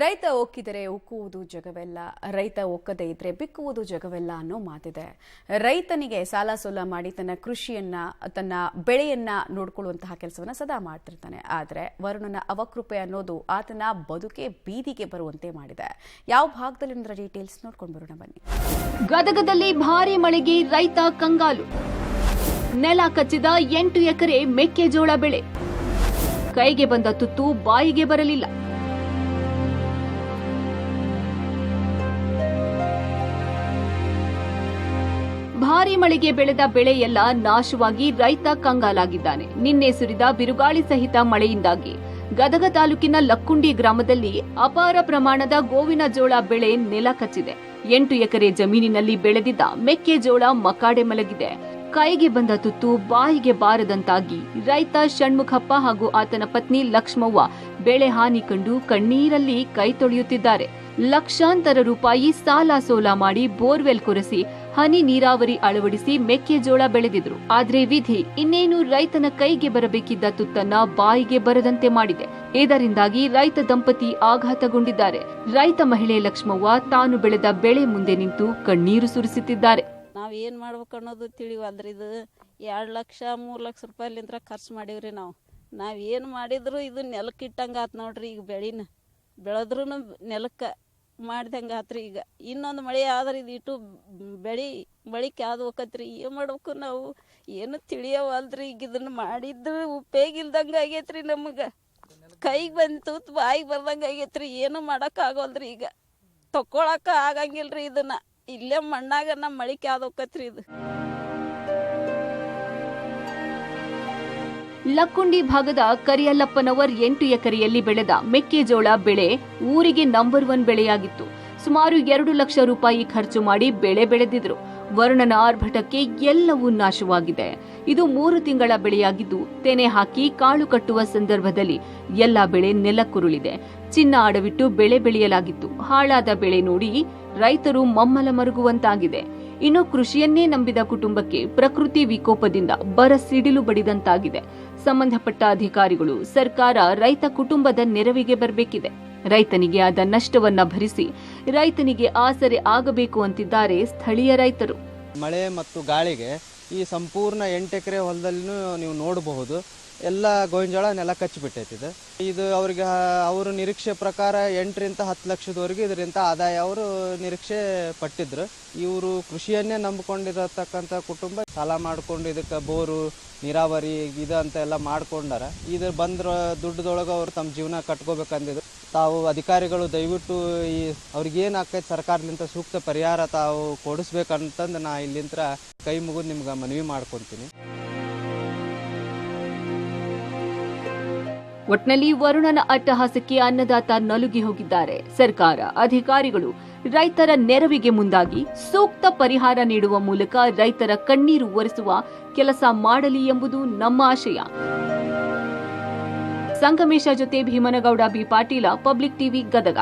ರೈತ ಒಕ್ಕಿದರೆ ಉಕ್ಕುವುದು ಜಗವೆಲ್ಲ, ರೈತ ಒಕ್ಕದೇ ಇದ್ರೆ ಬಿಕ್ಕುವುದು ಜಗವೆಲ್ಲ ಅನ್ನೋ ಮಾತಿದೆ. ರೈತನಿಗೆ ಸಾಲ ಸೋಲ ಮಾಡಿ ತನ್ನ ಕೃಷಿಯನ್ನ, ತನ್ನ ಬೆಳೆಯನ್ನ ನೋಡ್ಕೊಳ್ಳುವಂತಹ ಕೆಲಸವನ್ನ ಸದಾ ಮಾಡ್ತಿರ್ತಾನೆ. ಆದರೆ ವರುಣನ ಅವಕೃಪೆ ಅನ್ನೋದು ಆತನ ಬದುಕೆ ಬೀದಿಗೆ ಬರುವಂತೆ ಮಾಡಿದೆ. ಯಾವ ಭಾಗದಲ್ಲಿ ಡೀಟೇಲ್ಸ್ ನೋಡ್ಕೊಂಡು ಬರೋಣ ಬನ್ನಿ. ಗದಗದಲ್ಲಿ ಭಾರೀ ಮಳೆಗೆ ರೈತ ಕಂಗಾಲು. ನೆಲ ಕಚ್ಚಿದ 8 ಎಕರೆ ಮೆಕ್ಕೆಜೋಳ ಬೆಳೆ. ಕೈಗೆ ಬಂದ ತುತ್ತು ಬಾಯಿಗೆ ಬರಲಿಲ್ಲ. ಭಾರೀ ಮಳೆಗೆ ಬೆಳೆದ ಬೆಳೆಯೆಲ್ಲ ನಾಶವಾಗಿ ರೈತ ಕಂಗಾಲಾಗಿದ್ದಾನೆ. ನಿನ್ನೆ ಸುರಿದ ಬಿರುಗಾಳಿ ಸಹಿತ ಮಳೆಯಿಂದಾಗಿ ಗದಗ ತಾಲೂಕಿನ ಲಕ್ಕುಂಡಿ ಗ್ರಾಮದಲ್ಲಿ ಅಪಾರ ಪ್ರಮಾಣದ ಗೋವಿನ ಜೋಳ ಬೆಳೆ ನೆಲ ಕಚ್ಚಿದೆ. 8 ಎಕರೆ ಜಮೀನಿನಲ್ಲಿ ಬೆಳೆದಿದ್ದ ಮೆಕ್ಕೆಜೋಳ ಮಕಾಡೆ ಮಲಗಿದೆ. ಕೈಗೆ ಬಂದ ತುತ್ತು ಬಾಯಿಗೆ ಬಾರದಂತಾಗಿ ರೈತ ಷಣ್ಮುಖಪ್ಪ ಹಾಗೂ ಆತನ ಪತ್ನಿ ಲಕ್ಷ್ಮವ್ವ ಬೆಳೆ ಹಾನಿ ಕಂಡು ಕಣ್ಣೀರಲ್ಲಿ ಕೈ ತೊಳೆಯುತ್ತಿದ್ದಾರೆ. ಲಕ್ಷಾಂತರ ರೂಪಾಯಿ ಸಾಲ ಸೋಲ ಮಾಡಿ ಬೋರ್ವೆಲ್ ಕೊರೆಸಿ ಹನಿ ನೀರಾವರಿ ಅಳವಡಿಸಿ ಮೆಕ್ಕೆಜೋಳ ಬೆಳೆದಿದ್ರು. ಆದ್ರೆ ವಿಧಿ ಇನ್ನೇನು ರೈತನ ಕೈಗೆ ಬರಬೇಕಿದ್ದ ತುತ್ತನ್ನ ಬಾಯಿಗೆ ಬರದಂತೆ ಮಾಡಿದೆ. ಇದರಿಂದಾಗಿ ರೈತ ದಂಪತಿ ಆಘಾತಗೊಂಡಿದ್ದಾರೆ. ರೈತ ಮಹಿಳೆ ಲಕ್ಷ್ಮವ್ವ ತಾನು ಬೆಳೆದ ಬೆಳೆ ಮುಂದೆ ನಿಂತು ಕಣ್ಣೀರು ಸುರಿಸುತ್ತಿದ್ದಾರೆ. ನಾವ್ ಏನ್ ಮಾಡ್ಬೇಕು ಅನ್ನೋದು ತಿಳಿವಲ್ರಿ. ಇದು 2 ಲಕ್ಷ 3 ಲಕ್ಷ ರೂಪಾಯಿಲಿಂದ ಖರ್ಚು ಮಾಡೀವ್ರಿ. ನಾವ್ ಏನ್ ಮಾಡಿದ್ರು ಇದು ನೆಲಕ್ಕೆ ಇಟ್ಟಂಗ ಆತ್ ನೋಡ್ರಿ. ಈಗ ಬೆಳಿನ ಬೆಳೆದ್ರು ನೆಲಕ್ಕೆ ಮಾಡ್ದಂಗ ಆತ್ರಿ. ಈಗ ಇನ್ನೊಂದು ಮಳೆ ಆದ್ರೆ ಇದು ಇಟ್ಟು ಬಳಿಕೆ ಆದ ಹೋಗತ್ರಿ. ಏನ್ ಮಾಡ್ಬೇಕು ನಾವು ಏನು ತಿಳಿಯವಲ್ರಿ. ಈಗ ಇದನ್ನ ಮಾಡಿದ್ದು ಉಪಯೋಗ ಇಲ್ದಂಗ ಆಗೈತ್ರಿ. ನಮಗ ಕೈಗೆ ಬಂತು ಬಾಯಿಗೆ ಬರ್ದಂಗ ಆಗೈತ್ರಿ. ಏನು ಮಾಡಕ್ ಆಗೋಲ್ರಿ. ಈಗ ತಕೊಳಕ ಆಗಂಗಿಲ್ರಿ. ಇದನ್ನ ಇಲ್ಲೇ ಮಣ್ಣಾಗ ನಮ್ಮ ಮಳಿಕೆ ಆದ ಹೋಗತ್ರಿ. ಇದು ಲಕ್ಕುಂಡಿ ಭಾಗದ ಕರಿಯಲ್ಲಪ್ಪನವರ್ 8 ಎಕರೆಯಲ್ಲಿ ಬೆಳೆದ ಮೆಕ್ಕೆಜೋಳ ಬೆಳೆ ಊರಿಗೆ ನಂಬರ್ 1 ಬೆಳೆಯಾಗಿತ್ತು. ಸುಮಾರು 2 ಲಕ್ಷ ರೂಪಾಯಿ ಖರ್ಚು ಮಾಡಿ ಬೆಳೆ ಬೆಳೆದಿದ್ರು. ವರುಣನ ಆರ್ಭಟಕ್ಕೆ ಎಲ್ಲವೂ ನಾಶವಾಗಿದೆ. ಇದು 3 ತಿಂಗಳ ಬೆಳೆಯಾಗಿದ್ದು ತೆನೆ ಹಾಕಿ ಕಾಳು ಕಟ್ಟುವ ಸಂದರ್ಭದಲ್ಲಿ ಎಲ್ಲ ಬೆಳೆ ನೆಲಕ್ಕುರುಳಿದೆ. ಚಿನ್ನ ಅಡವಿಟ್ಟು ಬೆಳೆ ಬೆಳೆಯಲಾಗಿತ್ತು. ಹಾಳಾದ ಬೆಳೆ ನೋಡಿ ರೈತರು ಮಮ್ಮಲ ಮರುಗುವಂತಾಗಿದೆ. ಇನ್ನು ಕೃಷಿಯನ್ನೇ ನಂಬಿದ ಕುಟುಂಬಕ್ಕೆ ಪ್ರಕೃತಿ ವಿಕೋಪದಿಂದ ಬರ ಸಿಡಿಲು ಬಡಿದಂತಾಗಿದೆ. ಸಂಬಂಧಪಟ್ಟ ಅಧಿಕಾರಿಗಳು, ಸರ್ಕಾರ ರೈತ ಕುಟುಂಬದ ನೆರವಿಗೆ ಬರಬೇಕಿದೆ. ರೈತನಿಗೆ ಆದ ನಷ್ಟವನ್ನ ಭರಿಸಿ ರೈತನಿಗೆ ಆಸರೆ ಆಗಬೇಕು ಅಂತಿದ್ದಾರೆ ಸ್ಥಳೀಯ ರೈತರು. ಮಳೆ ಮತ್ತು ಗಾಳಿಗೆ ಈ ಸಂಪೂರ್ಣ 8 ಎಕರೆ ಹೊಲದಲ್ಲಿನೂ ನೀವು ನೋಡಬಹುದು ಎಲ್ಲ ಗೋವಿನಜೋಳ ನೆಲ ಕಚ್ಚಿಬಿಟ್ಟೈತಿದೆ. ಇದು ಅವರಿಗೆ ಅವರು ನಿರೀಕ್ಷೆ ಪ್ರಕಾರ 8ರಿಂದ 10 ಲಕ್ಷದವರೆಗೆ ಇದರಿಂದ ಆದಾಯ ಅವರು ನಿರೀಕ್ಷೆ ಪಟ್ಟಿದ್ರು. ಇವರು ಕೃಷಿಯನ್ನೇ ನಂಬಿಕೊಂಡಿರತಕ್ಕಂಥ ಕುಟುಂಬ ಸಾಲ ಮಾಡಿಕೊಂಡು ಇದಕ್ಕೆ ಬೋರು ನೀರಾವರಿ ಇದು ಅಂತ ಎಲ್ಲ ಮಾಡ್ಕೊಂಡಾರ. ಇದು ಬಂದ್ರ ದುಡ್ಡದೊಳಗೆ ಅವರು ತಮ್ಮ ಜೀವನ ಕಟ್ಕೋಬೇಕಂದಿದ್ರು. ತಾವು ಅಧಿಕಾರಿಗಳು ದಯವಿಟ್ಟು ಈ ಅವ್ರಿಗೇನು ಆಕೈತೆ ಸರ್ಕಾರದಿಂದ ಸೂಕ್ತ ಪರಿಹಾರ ತಾವು ಕೊಡಿಸ್ಬೇಕಂತಂದು ನಾ ಇಲ್ಲಿಂದ ಕೈ ಮುಗಿದು ನಿಮ್ಗೆ ಮನವಿ ಮಾಡ್ಕೊತೀನಿ. ಒಟ್ನಲ್ಲಿ ವರುಣನ ಅಟ್ಟಹಾಸಕ್ಕೆ ಅನ್ನದಾತ ನಲುಗಿ ಹೋಗಿದ್ದಾರೆ. ಸರ್ಕಾರ, ಅಧಿಕಾರಿಗಳು ರೈತರ ನೆರವಿಗೆ ಮುಂದಾಗಿ ಸೂಕ್ತ ಪರಿಹಾರ ನೀಡುವ ಮೂಲಕ ರೈತರ ಕಣ್ಣೀರು ಒರೆಸುವ ಕೆಲಸ ಮಾಡಲಿ ಎಂಬುದು ನಮ್ಮ ಆಶಯ. ಸಂಗಮೇಶ ಜೊತೆ Bhimanagouda B Patil, public TV, Gadag.